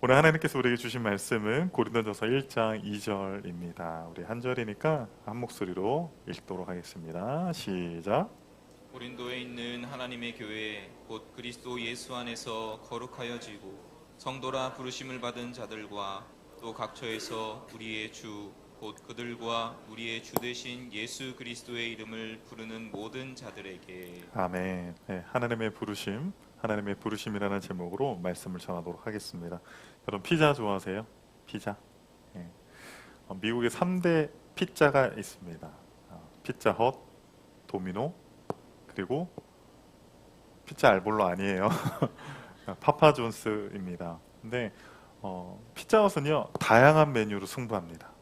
오늘 하나님께서 우리에게 주신 말씀은 고린도전서 1장 2절입니다. 우리 한 절이니까 한 목소리로 읽도록 하겠습니다. 시작. 고린도에 있는 하나님의 교회 곧 그리스도 예수 안에서 거룩하여지고 성도라 부르심을 받은 자들과 또 각처에서 우리의 주 곧 그들과 우리의 주 되신 예수 그리스도의 이름을 부르는 모든 자들에게. 아멘. 네, 하나님의 부르심, 하나님의 부르심이라는 제목으로 말씀을 전하도록 하겠습니다. 여러분 피자 좋아하세요? 피자? 네. 미국에 3대 피자가 있습니다. 피자헛, 도미노, 그리고 피자 알볼로 아니에요. 파파존스입니다. 근데 피자헛은요 다양한 메뉴로 승부합니다.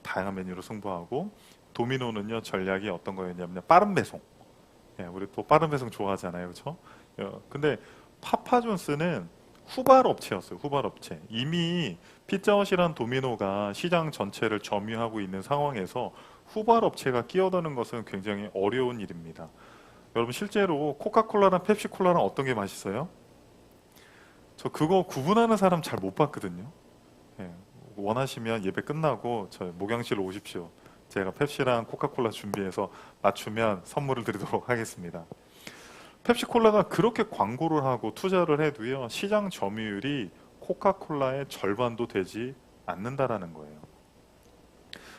다양한 메뉴로 승부하고, 도미노는요 전략이 어떤 거였냐면 빠른 배송. 우리 또 빠른 배송 좋아하잖아요, 그렇죠? 근데 파파존스는 후발 업체였어요. 후발 업체. 이미 피자헛이란 도미노가 시장 전체를 점유하고 있는 상황에서 후발 업체가 끼어드는 것은 굉장히 어려운 일입니다. 여러분 실제로 코카콜라랑 펩시콜라랑 어떤 게 맛있어요? 저 그거 구분하는 사람 잘 못 봤거든요. 원하시면 예배 끝나고 저 목양실로 오십시오. 제가 펩시랑 코카콜라 준비해서 맞추면 선물을 드리도록 하겠습니다. 펩시콜라가 그렇게 광고를 하고 투자를 해도요 시장 점유율이 코카콜라의 절반도 되지 않는다라는 거예요.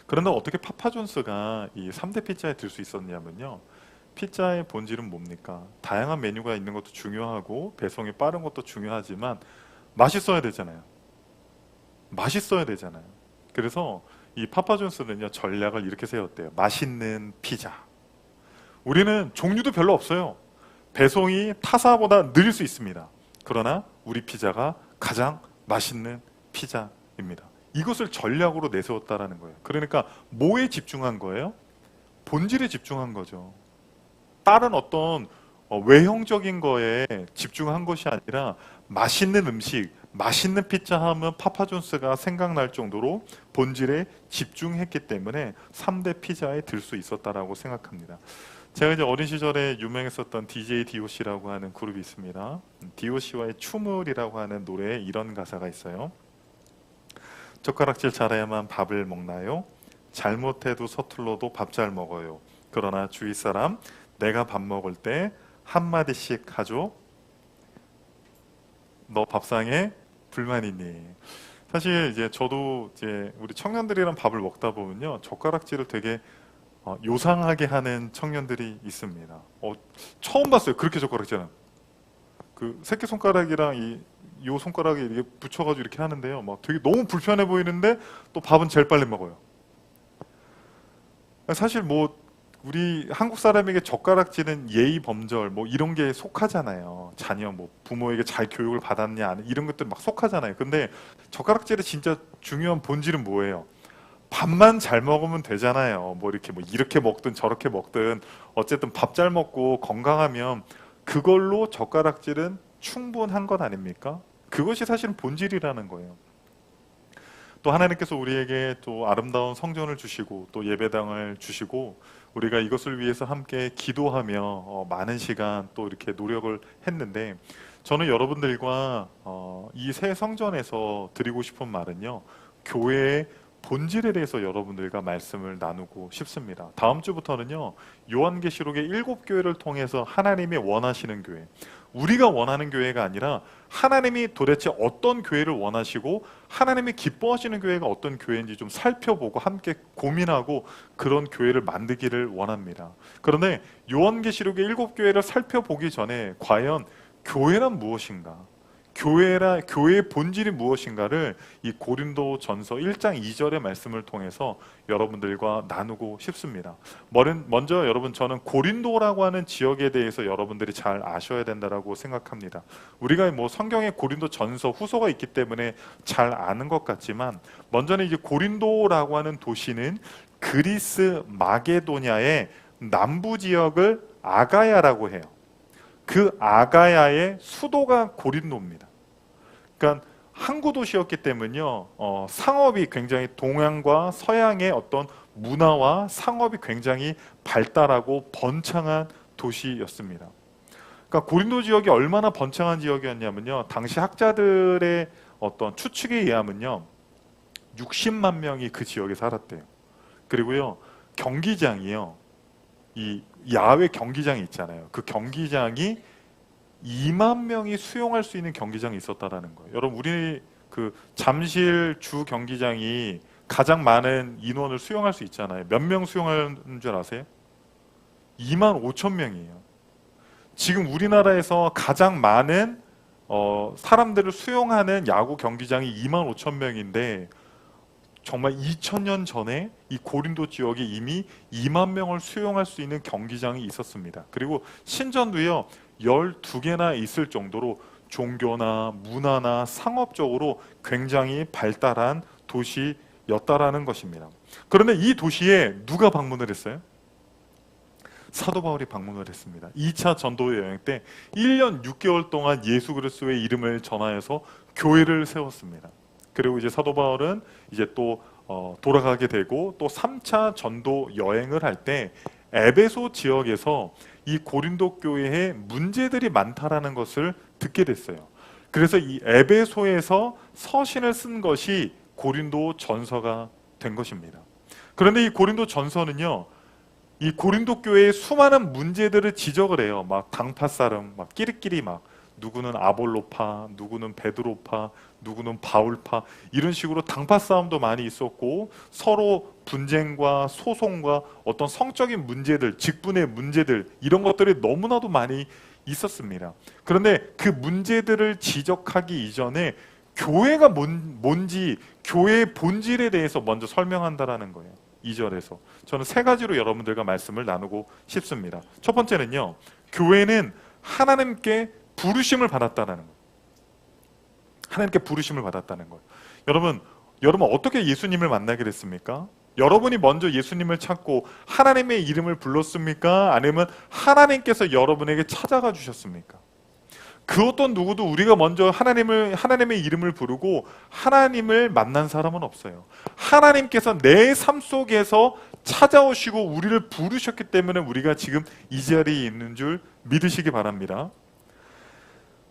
그런데 어떻게 파파존스가 이 3대 피자에 들 수 있었냐면요, 피자의 본질은 뭡니까? 다양한 메뉴가 있는 것도 중요하고 배송이 빠른 것도 중요하지만 맛있어야 되잖아요. 맛있어야 되잖아요. 그래서 이 파파존스는요 전략을 이렇게 세웠대요. 맛있는 피자. 우리는 종류도 별로 없어요. 배송이 타사보다 느릴 수 있습니다. 그러나 우리 피자가 가장 맛있는 피자입니다. 이것을 전략으로 내세웠다라는 거예요. 그러니까 뭐에 집중한 거예요? 본질에 집중한 거죠. 다른 어떤 외형적인 거에 집중한 것이 아니라 맛있는 음식, 맛있는 피자 하면 파파존스가 생각날 정도로 본질에 집중했기 때문에 3대 피자에 들 수 있었다라고 생각합니다. 제가 이제 어린 시절에 유명했었던 DJ DOC라고 하는 그룹이 있습니다. DOC와의 추물이라고 하는 노래에 이런 가사가 있어요. 젓가락질 잘해야만 밥을 먹나요? 잘못해도 서툴러도 밥 잘 먹어요. 그러나 주위 사람 내가 밥 먹을 때 한마디씩 하죠. 너 밥상에 불만 있니? 사실 이제 저도 이제 우리 청년들이랑 밥을 먹다 보면요 젓가락질을 되게 요상하게 하는 청년들이 있습니다. 처음 봤어요. 그렇게 젓가락질은. 그 새끼 손가락이랑 요 손가락에 이렇게 붙여가지고 이렇게 하는데요. 막 되게 너무 불편해 보이는데 또 밥은 제일 빨리 먹어요. 사실 뭐 우리 한국 사람에게 젓가락질은 예의 범절 뭐 이런 게 속하잖아요. 자녀 뭐 부모에게 잘 교육을 받았냐 안 이런 것들 막 속하잖아요. 근데 젓가락질의 진짜 중요한 본질은 뭐예요? 밥만 잘 먹으면 되잖아요. 뭐 이렇게 먹든 저렇게 먹든 어쨌든 밥 잘 먹고 건강하면 그걸로 젓가락질은 충분한 것 아닙니까? 그것이 사실은 본질이라는 거예요. 또 하나님께서 우리에게 또 아름다운 성전을 주시고 또 예배당을 주시고 우리가 이것을 위해서 함께 기도하며 많은 시간 또 이렇게 노력을 했는데, 저는 여러분들과 이 새 성전에서 드리고 싶은 말은요, 교회의 본질에 대해서 여러분들과 말씀을 나누고 싶습니다. 다음 주부터는요 요한계시록의 7교회를 통해서 하나님이 원하시는 교회, 우리가 원하는 교회가 아니라 하나님이 도대체 어떤 교회를 원하시고 하나님이 기뻐하시는 교회가 어떤 교회인지 좀 살펴보고 함께 고민하고 그런 교회를 만들기를 원합니다. 그런데 요한계시록의 7교회를 살펴보기 전에 과연 교회란 무엇인가, 교회의 본질이 무엇인가를 이 고린도전서 1장 2절의 말씀을 통해서 여러분들과 나누고 싶습니다. 먼저 여러분, 저는 고린도라고 하는 지역에 대해서 여러분들이 잘 아셔야 된다고 생각합니다. 우리가 뭐 성경에 고린도전서 후서가 있기 때문에 잘 아는 것 같지만, 먼저는 이제 고린도라고 하는 도시는 그리스 마게도냐의 남부 지역을 아가야라고 해요. 그 아가야의 수도가 고린도입니다. 그러니까 항구 도시였기 때문에요. 상업이 굉장히 동양과 서양의 어떤 문화와 상업이 굉장히 발달하고 번창한 도시였습니다. 그러니까 고린도 지역이 얼마나 번창한 지역이었냐면요, 당시 학자들의 어떤 추측에 의하면요, 60만 명이 그 지역에 살았대요. 그리고요, 경기장이요, 이 야외 경기장이 있잖아요. 그 경기장이 2만 명이 수용할 수 있는 경기장이 있었다라는 거예요. 여러분, 우리 그 잠실 주 경기장이 가장 많은 인원을 수용할 수 있잖아요. 몇 명 수용하는 줄 아세요? 2만 5천 명이에요. 지금 우리나라에서 가장 많은 사람들을 수용하는 야구 경기장이 2만 5천 명인데, 정말 2000년 전에 이 고린도 지역에 이미 2만 명을 수용할 수 있는 경기장이 있었습니다. 그리고 신전도요, 12개나 있을 정도로 종교나 문화나 상업적으로 굉장히 발달한 도시였다라는 것입니다. 그런데 이 도시에 누가 방문을 했어요? 사도 바울이 방문을 했습니다. 2차 전도 여행 때 1년 6개월 동안 예수 그리스도의 이름을 전하여서 교회를 세웠습니다. 그리고 이제 사도 바울은 이제 또 돌아가게 되고, 또 3차 전도 여행을 할 때 에베소 지역에서 이 고린도 교회에 문제들이 많다라는 것을 듣게 됐어요. 그래서 이 에베소에서 서신을 쓴 것이 고린도 전서가 된 것입니다. 그런데 이 고린도 전서는요, 이 고린도 교회의 수많은 문제들을 지적을 해요. 막 당파싸름, 막 끼리끼리 막 누구는 아볼로파, 누구는 베드로파, 누구는 바울파, 이런 식으로 당파 싸움도 많이 있었고, 서로 분쟁과 소송과 어떤 성적인 문제들, 직분의 문제들, 이런 것들이 너무나도 많이 있었습니다. 그런데 그 문제들을 지적하기 이전에 교회가 뭔지, 교회의 본질에 대해서 먼저 설명한다라는 거예요. 2절에서 저는 세 가지로 여러분들과 말씀을 나누고 싶습니다. 첫 번째는요, 교회는 하나님께 부르심을 받았다는 거예요. 하나님께 부르심을 받았다는 거예요. 여러분 어떻게 예수님을 만나게 됐습니까? 여러분이 먼저 예수님을 찾고 하나님의 이름을 불렀습니까? 아니면 하나님께서 여러분에게 찾아가 주셨습니까? 그 어떤 누구도 우리가 먼저 하나님의 이름을 부르고 하나님을 만난 사람은 없어요. 하나님께서 내 삶 속에서 찾아오시고 우리를 부르셨기 때문에 우리가 지금 이 자리에 있는 줄 믿으시기 바랍니다.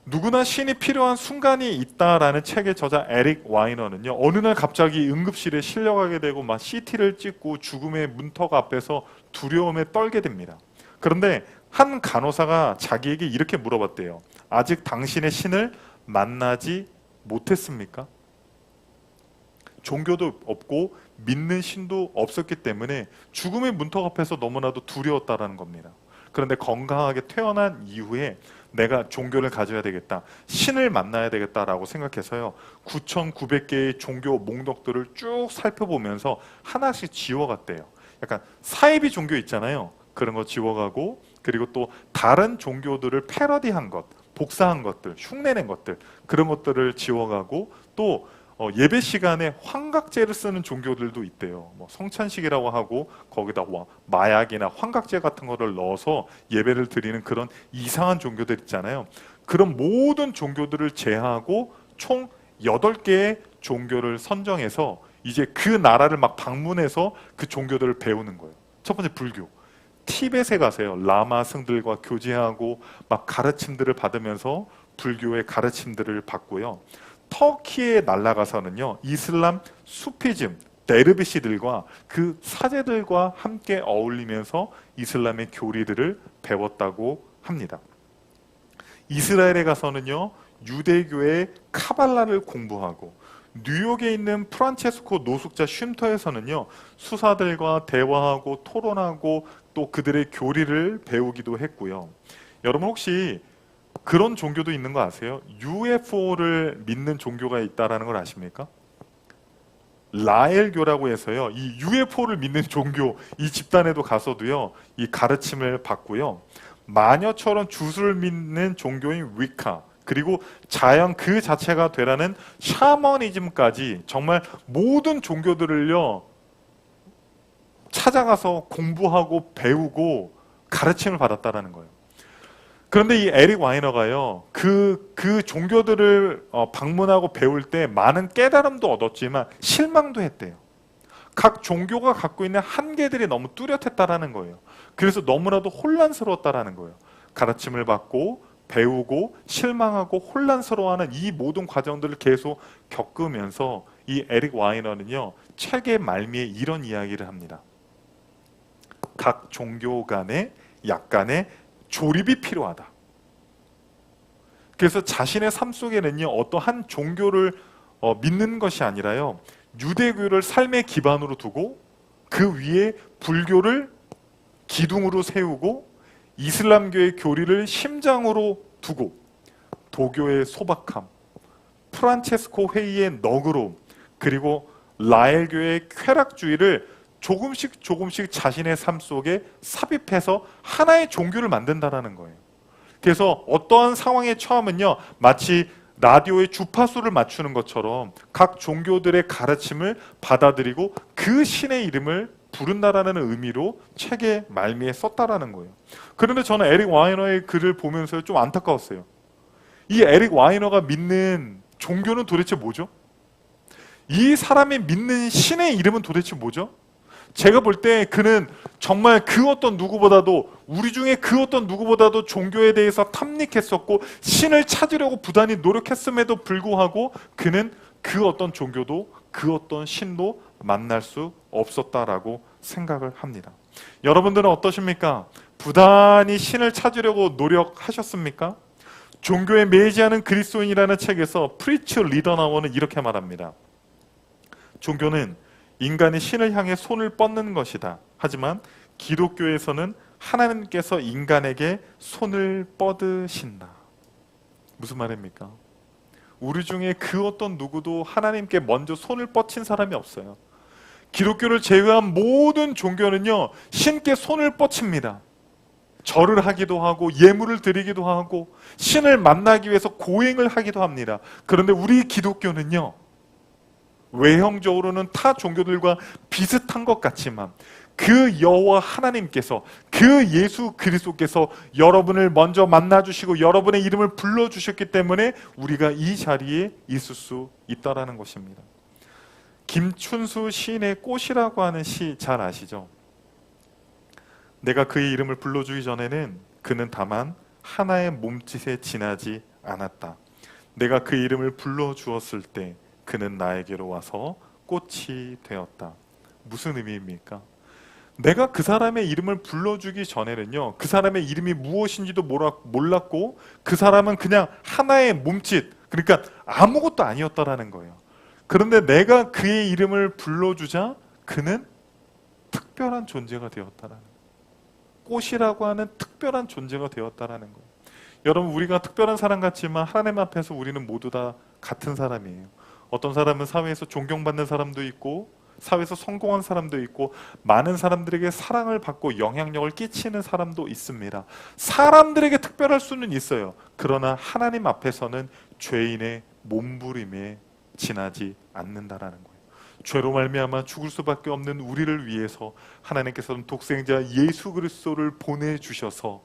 누구나 신이 필요한 순간이 있다라는 책의 저자 에릭 와이너는요, 어느 날 갑자기 응급실에 실려가게 되고 막 CT를 찍고 죽음의 문턱 앞에서 두려움에 떨게 됩니다. 그런데 한 간호사가 자기에게 이렇게 물어봤대요. 아직 당신의 신을 만나지 못했습니까? 종교도 없고 믿는 신도 없었기 때문에 죽음의 문턱 앞에서 너무나도 두려웠다라는 겁니다. 그런데 건강하게 태어난 이후에 내가 종교를 가져야 되겠다, 신을 만나야 되겠다라고 생각해서요, 9,900개의 종교 목록들을 쭉 살펴보면서 하나씩 지워갔대요. 약간 사이비 종교 있잖아요. 그런 거 지워가고, 그리고 또 다른 종교들을 패러디한 것, 복사한 것들, 흉내낸 것들, 그런 것들을 지워가고, 또 예배 시간에 환각제를 쓰는 종교들도 있대요. 뭐 성찬식이라고 하고 거기다 마약이나 환각제 같은 거를 넣어서 예배를 드리는 그런 이상한 종교들 있잖아요. 그런 모든 종교들을 제하고 총 8개의 종교를 선정해서 이제 그 나라를 막 방문해서 그 종교들을 배우는 거예요. 첫 번째, 불교. 티벳에 가세요. 라마 승들과 교제하고 막 가르침들을 받으면서 불교의 가르침들을 받고요. 터키에 날아가서는요, 이슬람 수피즘, 데르비시들과 그 사제들과 함께 어울리면서 이슬람의 교리들을 배웠다고 합니다. 이스라엘에 가서는요, 유대교의 카발라를 공부하고, 뉴욕에 있는 프란체스코 노숙자 쉼터에서는요, 수사들과 대화하고 토론하고 또 그들의 교리를 배우기도 했고요. 여러분 혹시 그런 종교도 있는 거 아세요? UFO를 믿는 종교가 있다라는 걸 아십니까? 라엘교라고 해서요, 이 UFO를 믿는 종교, 이 집단에도 가서도요, 이 가르침을 받고요, 마녀처럼 주술을 믿는 종교인 위카, 그리고 자연 그 자체가 되라는 샤머니즘까지 정말 모든 종교들을요 찾아가서 공부하고 배우고 가르침을 받았다라는 거예요. 그런데 이 에릭 와이너가요, 그 종교들을 방문하고 배울 때 많은 깨달음도 얻었지만 실망도 했대요. 각 종교가 갖고 있는 한계들이 너무 뚜렷했다라는 거예요. 그래서 너무나도 혼란스러웠다라는 거예요. 가르침을 받고 배우고 실망하고 혼란스러워하는 이 모든 과정들을 계속 겪으면서 이 에릭 와이너는요, 책의 말미에 이런 이야기를 합니다. 각 종교 간에 약간의 조립이 필요하다. 그래서 자신의 삶 속에는요, 어떠한 종교를 믿는 것이 아니라요, 유대교를 삶의 기반으로 두고 그 위에 불교를 기둥으로 세우고 이슬람교의 교리를 심장으로 두고 도교의 소박함, 프란체스코 회의의 너그러움, 그리고 라엘교의 쾌락주의를 조금씩 자신의 삶 속에 삽입해서 하나의 종교를 만든다라는 거예요. 그래서 어떠한 상황에 처하면요, 마치 라디오의 주파수를 맞추는 것처럼 각 종교들의 가르침을 받아들이고 그 신의 이름을 부른다라는 의미로 책의 말미에 썼다라는 거예요. 그런데 저는 에릭 와이너의 글을 보면서 좀 안타까웠어요. 이 에릭 와이너가 믿는 종교는 도대체 뭐죠? 이 사람이 믿는 신의 이름은 도대체 뭐죠? 제가 볼 때 그는 정말 그 어떤 누구보다도, 우리 중에 그 어떤 누구보다도 종교에 대해서 탐닉했었고 신을 찾으려고 부단히 노력했음에도 불구하고 그는 그 어떤 종교도 그 어떤 신도 만날 수 없었다라고 생각을 합니다. 여러분들은 어떠십니까? 부단히 신을 찾으려고 노력하셨습니까? 종교에 매이지 않은 그리스도인이라는 책에서 프리츠 리더나워는 이렇게 말합니다. 종교는 인간이 신을 향해 손을 뻗는 것이다. 하지만 기독교에서는 하나님께서 인간에게 손을 뻗으신다. 무슨 말입니까? 우리 중에 그 어떤 누구도 하나님께 먼저 손을 뻗친 사람이 없어요. 기독교를 제외한 모든 종교는요, 신께 손을 뻗칩니다. 절을 하기도 하고 예물을 드리기도 하고 신을 만나기 위해서 고행을 하기도 합니다. 그런데 우리 기독교는요, 외형적으로는 타 종교들과 비슷한 것 같지만 그 여호와 하나님께서, 그 예수 그리스도께서 여러분을 먼저 만나주시고 여러분의 이름을 불러주셨기 때문에 우리가 이 자리에 있을 수 있다라는 것입니다. 김춘수 시인의 꽃이라고 하는 시 잘 아시죠? 내가 그의 이름을 불러주기 전에는 그는 다만 하나의 몸짓에 지나지 않았다. 내가 그 이름을 불러주었을 때 그는 나에게로 와서 꽃이 되었다. 무슨 의미입니까? 내가 그 사람의 이름을 불러주기 전에는요, 그 사람의 이름이 무엇인지도 몰랐고 그 사람은 그냥 하나의 몸짓, 그러니까 아무것도 아니었다라는 거예요. 그런데 내가 그의 이름을 불러주자 그는 특별한 존재가 되었다라는 거예요. 꽃이라고 하는 특별한 존재가 되었다라는 거예요. 여러분, 우리가 특별한 사람 같지만 하나님 앞에서 우리는 모두 다 같은 사람이에요. 어떤 사람은 사회에서 존경받는 사람도 있고 사회에서 성공한 사람도 있고 많은 사람들에게 사랑을 받고 영향력을 끼치는 사람도 있습니다. 사람들에게 특별할 수는 있어요. 그러나 하나님 앞에서는 죄인의 몸부림에 지나지 않는다라는 거예요. 죄로 말미암아 죽을 수밖에 없는 우리를 위해서 하나님께서는 독생자 예수 그리스도를 보내주셔서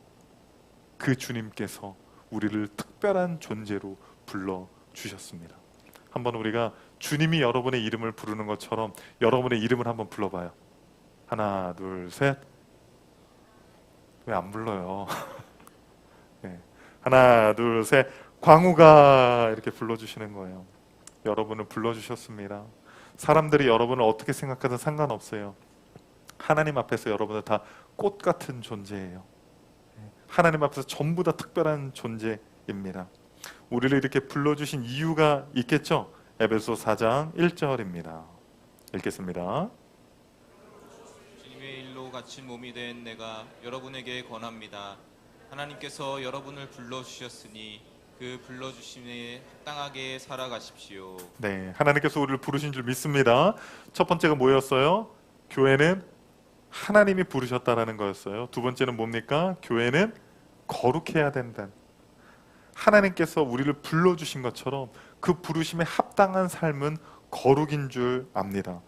그 주님께서 우리를 특별한 존재로 불러주셨습니다. 한번 우리가 주님이 여러분의 이름을 부르는 것처럼 여러분의 이름을 한번 불러봐요. 하나, 둘, 셋. 왜 안 불러요? 네. 하나, 둘, 셋. 광우가 이렇게 불러주시는 거예요. 여러분을 불러주셨습니다. 사람들이 여러분을 어떻게 생각하든 상관없어요. 하나님 앞에서 여러분은 다 꽃 같은 존재예요. 하나님 앞에서 전부 다 특별한 존재입니다. 우리를 이렇게 불러주신 이유가 있겠죠? 에베소 4장 1절입니다. 읽겠습니다. 주님의 일로 갇힌 몸이 된 내가 여러분에게 권합니다. 하나님께서 여러분을 불러주셨으니 그 불러주심에 합당하게 살아가십시오. 네, 하나님께서 우리를 부르신 줄 믿습니다. 첫 번째가 뭐였어요? 교회는 하나님이 부르셨다라는 거였어요. 두 번째는 뭡니까? 교회는 거룩해야 된다. 하나님께서 우리를 불러주신 것처럼 그 부르심에 합당한 삶은 거룩인 줄 압니다.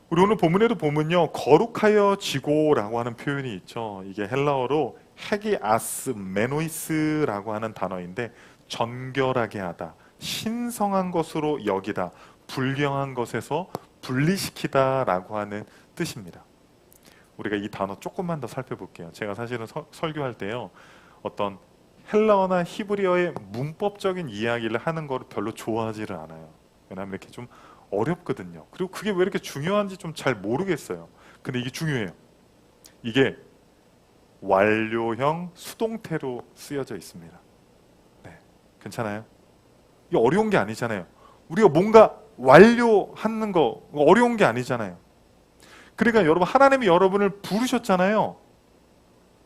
우리 오늘 본문에도 보면요, 거룩하여 지고라고 하는 표현이 있죠. 이게 헬라어로 헤기아스 메노이스라고 하는 단어인데 정결하게 하다, 신성한 것으로 여기다, 불경한 것에서 분리시키다라고 하는 뜻입니다. 우리가 이 단어 조금만 더 살펴볼게요. 제가 사실은 설교할 때요, 어떤 헬라어나 히브리어의 문법적인 이야기를 하는 거를 별로 좋아하지를 않아요. 왜냐하면 이렇게 좀 어렵거든요. 그리고 그게 왜 이렇게 중요한지 좀 잘 모르겠어요. 근데 이게 중요해요. 이게 완료형 수동태로 쓰여져 있습니다. 네, 괜찮아요? 이게 어려운 게 아니잖아요. 우리가 뭔가 완료하는 거 어려운 게 아니잖아요. 그러니까 여러분, 하나님이 여러분을 부르셨잖아요.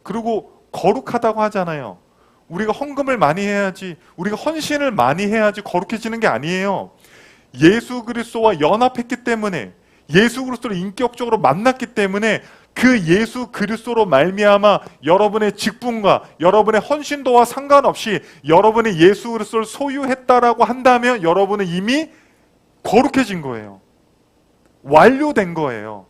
그리고 거룩하다고 하잖아요. 우리가 헌금을 많이 해야지, 우리가 헌신을 많이 해야지 거룩해지는 게 아니에요. 예수 그리스도와 연합했기 때문에, 예수 그리스도를 인격적으로 만났기 때문에 그 예수 그리스도로 말미암아 여러분의 직분과 여러분의 헌신도와 상관없이 여러분이 예수 그리스도를 소유했다라고 한다면 여러분은 이미 거룩해진 거예요. 완료된 거예요.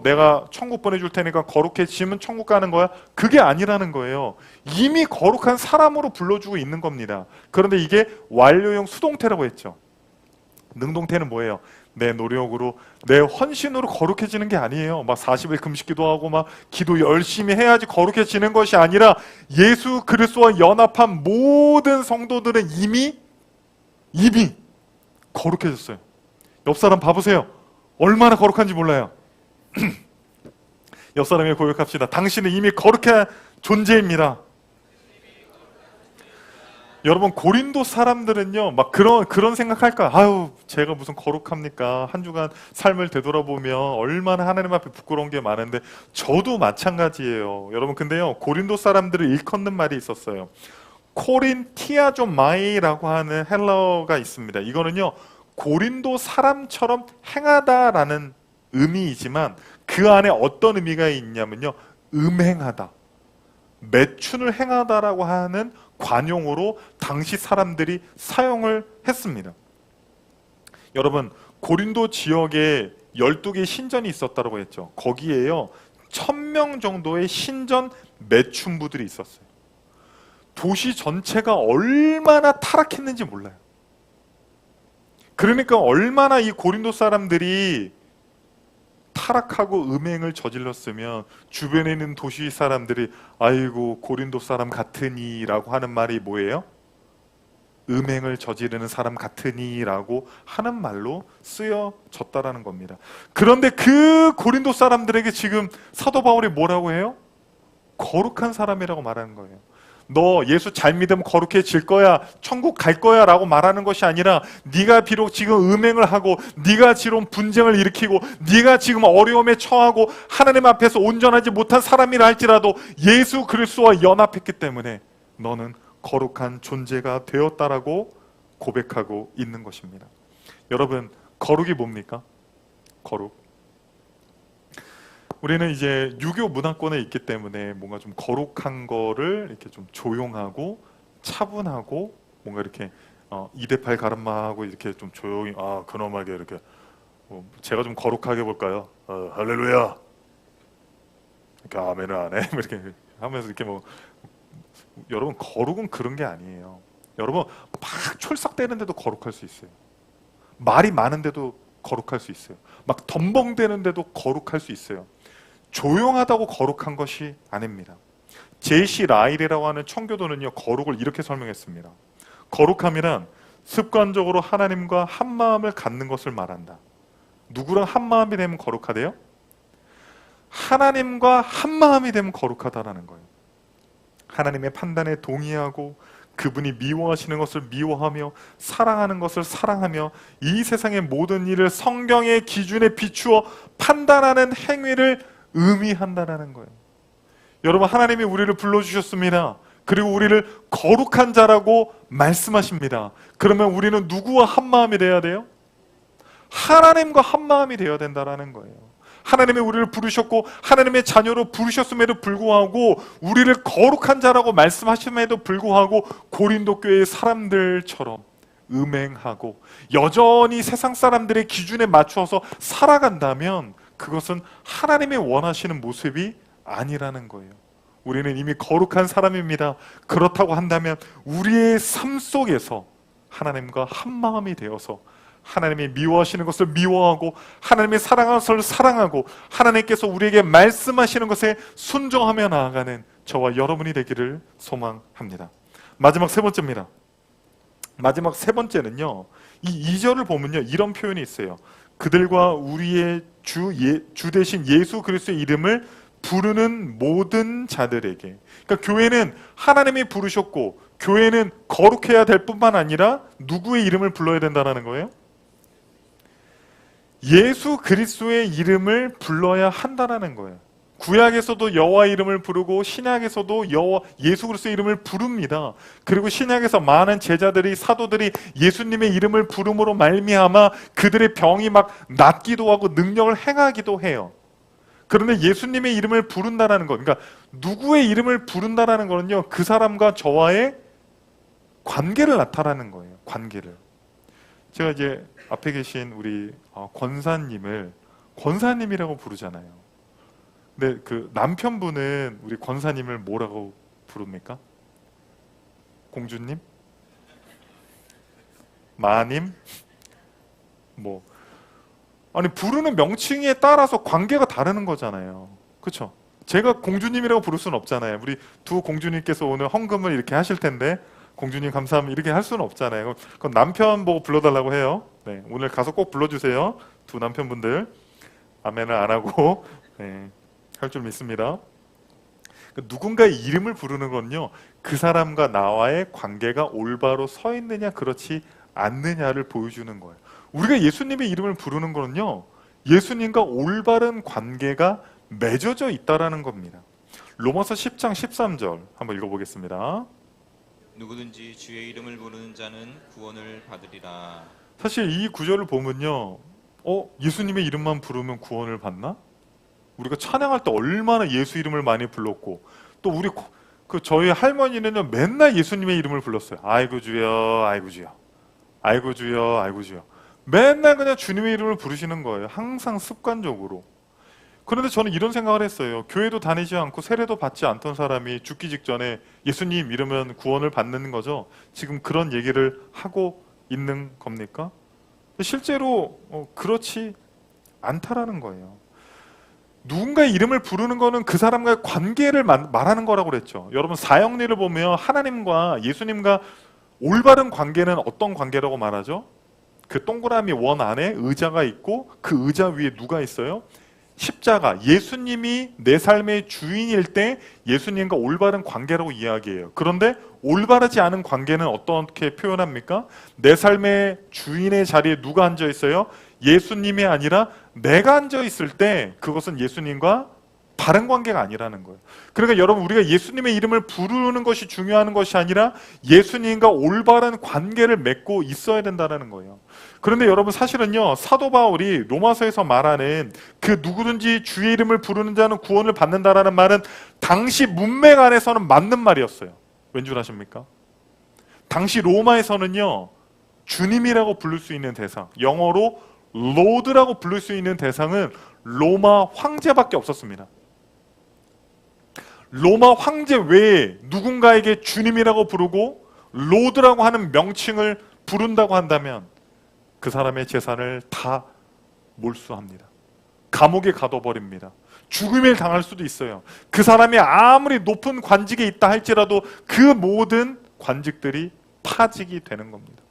내가 천국 보내줄 테니까 거룩해지면 천국 가는 거야? 그게 아니라는 거예요. 이미 거룩한 사람으로 불러주고 있는 겁니다. 그런데 이게 완료형 수동태라고 했죠. 능동태는 뭐예요? 내 노력으로, 내 헌신으로 거룩해지는 게 아니에요. 막 40일 금식기도 하고 막 기도 열심히 해야지 거룩해지는 것이 아니라 예수 그리스도와 연합한 모든 성도들은 이미 거룩해졌어요. 옆 사람 봐보세요. 얼마나 거룩한지 몰라요. 옆 사람에게 고백합시다. 당신은 이미 거룩한 존재입니다. 여러분, 고린도 사람들은요, 막 그런 생각할까? 아유, 제가 무슨 거룩합니까? 한 주간 삶을 되돌아보면 얼마나 하나님 앞에 부끄러운 게 많은데, 저도 마찬가지예요. 여러분, 근데요, 고린도 사람들을 일컫는 말이 있었어요. 코린티아조마이라고 하는 헬라어가 있습니다. 이거는요, 고린도 사람처럼 행하다라는 의미이지만 그 안에 어떤 의미가 있냐면요, 음행하다, 매춘을 행하다라고 하는 관용어로 당시 사람들이 사용을 했습니다. 여러분, 고린도 지역에 12개의 신전이 있었다고 했죠. 거기에요 1000명 정도의 신전 매춘부들이 있었어요. 도시 전체가 얼마나 타락했는지 몰라요. 그러니까 얼마나 이 고린도 사람들이 타락하고 음행을 저질렀으면 주변에 있는 도시 사람들이 아이고 고린도 사람 같으니 라고 하는 말이 뭐예요? 음행을 저지르는 사람 같으니 라고 하는 말로 쓰여졌다라는 겁니다. 그런데 그 고린도 사람들에게 지금 사도 바울이 뭐라고 해요? 거룩한 사람이라고 말하는 거예요. 너 예수 잘 믿으면 거룩해질 거야, 천국 갈 거야 라고 말하는 것이 아니라 네가 비록 지금 음행을 하고 네가 지금 분쟁을 일으키고 네가 지금 어려움에 처하고 하나님 앞에서 온전하지 못한 사람이라 할지라도 예수 그리스도와 연합했기 때문에 너는 거룩한 존재가 되었다라고 고백하고 있는 것입니다. 여러분, 거룩이 뭡니까? 거룩. 우리는 이제 유교 문화권에 있기 때문에 뭔가 좀 거룩한 거를 이렇게 좀 조용하고 차분하고 뭔가 이렇게 2대8 가르마하고 이렇게 좀 조용히 근엄하게 이렇게 제가 좀 거룩하게 볼까요? 할렐루야. 이렇게 아멘을 안 해. 이렇게 하면서 이렇게 여러분, 거룩은 그런 게 아니에요. 여러분, 막 촐싹대는데도 거룩할 수 있어요. 말이 많은데도 거룩할 수 있어요. 막 덤벙대는데도 거룩할 수 있어요. 조용하다고 거룩한 것이 아닙니다. 제시 라일이라고 하는 청교도는요, 거룩을 이렇게 설명했습니다. 거룩함이란 습관적으로 하나님과 한 마음을 갖는 것을 말한다. 누구랑 한 마음이 되면 거룩하대요? 하나님과 한 마음이 되면 거룩하다라는 거예요. 하나님의 판단에 동의하고 그분이 미워하시는 것을 미워하며 사랑하는 것을 사랑하며 이 세상의 모든 일을 성경의 기준에 비추어 판단하는 행위를 의미한다는 거예요. 여러분, 하나님이 우리를 불러주셨습니다. 그리고 우리를 거룩한 자라고 말씀하십니다. 그러면 우리는 누구와 한 마음이 돼야 돼요? 하나님과 한 마음이 되어야 된다는 거예요. 하나님이 우리를 부르셨고 하나님의 자녀로 부르셨음에도 불구하고 우리를 거룩한 자라고 말씀하심에도 불구하고 고린도 교회의 사람들처럼 음행하고 여전히 세상 사람들의 기준에 맞추어서 살아간다면 그것은 하나님이 원하시는 모습이 아니라는 거예요. 우리는 이미 거룩한 사람입니다. 그렇다고 한다면 우리의 삶 속에서 하나님과 한 마음이 되어서 하나님이 미워하시는 것을 미워하고 하나님이 사랑하는 것을 사랑하고 하나님께서 우리에게 말씀하시는 것에 순종하며 나아가는 저와 여러분이 되기를 소망합니다. 마지막 세 번째입니다. 마지막 세 번째는요, 이 2절을 보면요, 이런 표현이 있어요. 그들과 우리의 주 대신 예수 그리스도의 이름을 부르는 모든 자들에게. 그러니까 교회는 하나님이 부르셨고, 교회는 거룩해야 될 뿐만 아니라 누구의 이름을 불러야 된다는 거예요? 예수 그리스도의 이름을 불러야 한다는 거예요. 구약에서도 여호와 이름을 부르고 신약에서도 예수 그리스도의 이름을 부릅니다. 그리고 신약에서 많은 제자들이 사도들이 예수님의 이름을 부름으로 말미암아 그들의 병이 막 낫기도 하고 능력을 행하기도 해요. 그런데 예수님의 이름을 부른다는 것, 그러니까 누구의 이름을 부른다는 거는요, 그 사람과 저와의 관계를 나타내는 거예요. 관계를. 제가 이제 앞에 계신 우리 권사님을 권사님이라고 부르잖아요. 근데 그 남편분은 우리 권사님을 뭐라고 부릅니까? 공주님? 마님? 뭐 아니 부르는 명칭에 따라서 관계가 다르는 거잖아요. 그렇죠? 제가 공주님이라고 부를 수는 없잖아요. 우리 두 공주님께서 오늘 헌금을 이렇게 하실 텐데 공주님 감사합니다 이렇게 할 수는 없잖아요. 그럼 남편 보고 불러달라고 해요. 네, 오늘 가서 꼭 불러주세요. 두 남편분들 아멘을 안 하고 네, 할 줄 믿습니다. 누군가의 이름을 부르는 건요, 그 사람과 나와의 관계가 올바로 서 있느냐 그렇지 않느냐를 보여주는 거예요. 우리가 예수님의 이름을 부르는 거는요, 예수님과 올바른 관계가 맺어져 있다라는 겁니다. 로마서 10장 13절 한번 읽어보겠습니다. 누구든지 주의 이름을 부르는 자는 구원을 받으리라. 사실 이 구절을 보면요, 예수님의 이름만 부르면 구원을 받나? 우리가 찬양할 때 얼마나 예수 이름을 많이 불렀고, 또 우리 저희 할머니는요 맨날 예수님의 이름을 불렀어요. 아이고 주여, 아이고 주여, 아이고 주여, 아이고 주여. 맨날 그냥 주님의 이름을 부르시는 거예요. 항상 습관적으로. 그런데 저는 이런 생각을 했어요. 교회도 다니지 않고 세례도 받지 않던 사람이 죽기 직전에 예수님 이러면 구원을 받는 거죠. 지금 그런 얘기를 하고 있는 겁니까? 실제로 그렇지 않다라는 거예요. 누군가의 이름을 부르는 거는 그 사람과의 관계를 말하는 거라고 그랬죠. 여러분 사형리를 보면 하나님과 예수님과 올바른 관계는 어떤 관계라고 말하죠? 그 동그라미 원 안에 의자가 있고 그 의자 위에 누가 있어요? 십자가, 예수님이 내 삶의 주인일 때 예수님과 올바른 관계라고 이야기해요. 그런데 올바르지 않은 관계는 어떻게 표현합니까? 내 삶의 주인의 자리에 누가 앉아 있어요? 예수님이 아니라 내가 앉아 있을 때 그것은 예수님과 바른 관계가 아니라는 거예요. 그러니까 여러분 우리가 예수님의 이름을 부르는 것이 중요한 것이 아니라 예수님과 올바른 관계를 맺고 있어야 된다는 거예요. 그런데 여러분 사실은요, 사도 바울이 로마서에서 말하는 그 누구든지 주의 이름을 부르는 자는 구원을 받는다라는 말은 당시 문맥 안에서는 맞는 말이었어요. 왠 줄 아십니까? 당시 로마에서는요, 주님이라고 부를 수 있는 대상, 영어로 로드라고 부를 수 있는 대상은 로마 황제밖에 없었습니다. 로마 황제 외에 누군가에게 주님이라고 부르고 로드라고 하는 명칭을 부른다고 한다면 그 사람의 재산을 다 몰수합니다. 감옥에 가둬버립니다. 죽음을 당할 수도 있어요. 그 사람이 아무리 높은 관직에 있다 할지라도 그 모든 관직들이 파직이 되는 겁니다.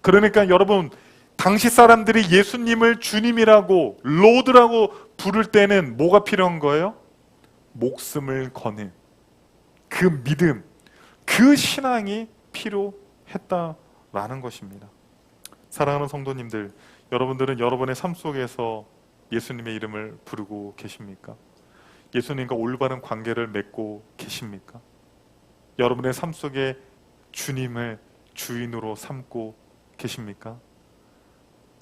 그러니까 여러분, 당시 사람들이 예수님을 주님이라고 로드라고 부를 때는 뭐가 필요한 거예요? 목숨을 거는 그 믿음, 그 신앙이 필요했다라는 것입니다. 사랑하는 성도님들, 여러분들은 여러분의 삶 속에서 예수님의 이름을 부르고 계십니까? 예수님과 올바른 관계를 맺고 계십니까? 여러분의 삶 속에 주님을 주인으로 삼고 계십니까?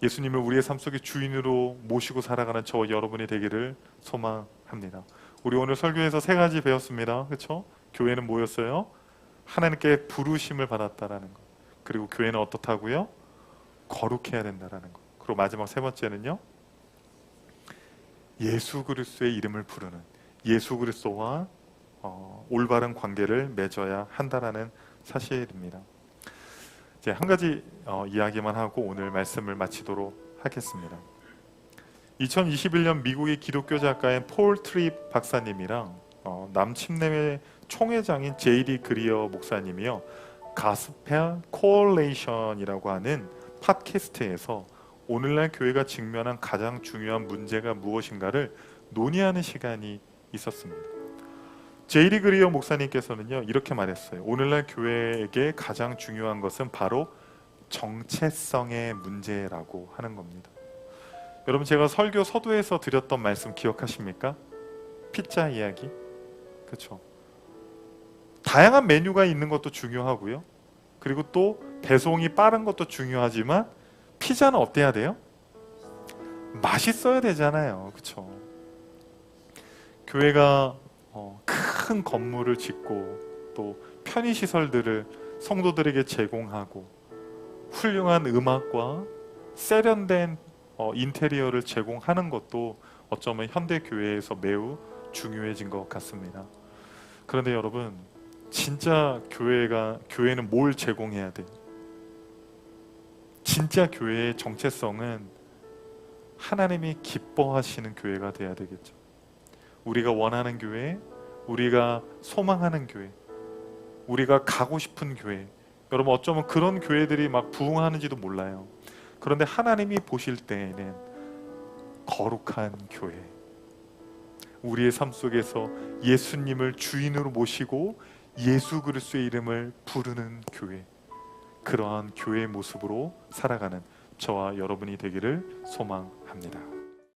예수님을 우리의 삶 속에 주인으로 모시고 살아가는 저와 여러분이 되기를 소망합니다. 우리 오늘 설교에서 세 가지 배웠습니다. 그렇죠? 교회는 뭐였어요? 하나님께 부르심을 받았다라는 것. 그리고 교회는 어떻다고요? 거룩해야 된다라는 것. 그리고 마지막 세 번째는요, 예수 그리스도의 이름을 부르는, 예수 그리스도와 올바른 관계를 맺어야 한다라는 사실입니다. 이제 한 가지 이야기만 하고 오늘 말씀을 마치도록 하겠습니다. 2021년 미국의 기독교 작가인 폴 트립 박사님이랑 남침내의 총회장인 제이리 그리어 목사님이요, 가스펠 코얼레이션이라고 하는 팟캐스트에서 오늘날 교회가 직면한 가장 중요한 문제가 무엇인가를 논의하는 시간이 있었습니다. 제이리 그리어 목사님께서는요, 이렇게 말했어요. 오늘날 교회에게 가장 중요한 것은 바로 정체성의 문제라고 하는 겁니다. 여러분, 제가 설교 서두에서 드렸던 말씀 기억하십니까? 피자 이야기. 그렇죠. 다양한 메뉴가 있는 것도 중요하고요. 그리고 또 배송이 빠른 것도 중요하지만 피자는 어때야 돼요? 맛있어야 되잖아요. 그렇죠. 교회가 큰 건물을 짓고 또 편의시설들을 성도들에게 제공하고 훌륭한 음악과 세련된 인테리어를 제공하는 것도 어쩌면 현대 교회에서 매우 중요해진 것 같습니다. 그런데 여러분, 진짜 교회는 뭘 제공해야 돼요? 진짜 교회의 정체성은 하나님이 기뻐하시는 교회가 돼야 되겠죠. 우리가 원하는 교회, 우리가 소망하는 교회, 우리가 가고 싶은 교회. 여러분, 어쩌면 그런 교회들이 막 부흥하는지도 몰라요. 그런데 하나님이 보실 때에는 거룩한 교회, 우리의 삶 속에서 예수님을 주인으로 모시고 예수 그리스도의 이름을 부르는 교회, 그러한 교회의 모습으로 살아가는 저와 여러분이 되기를 소망합니다.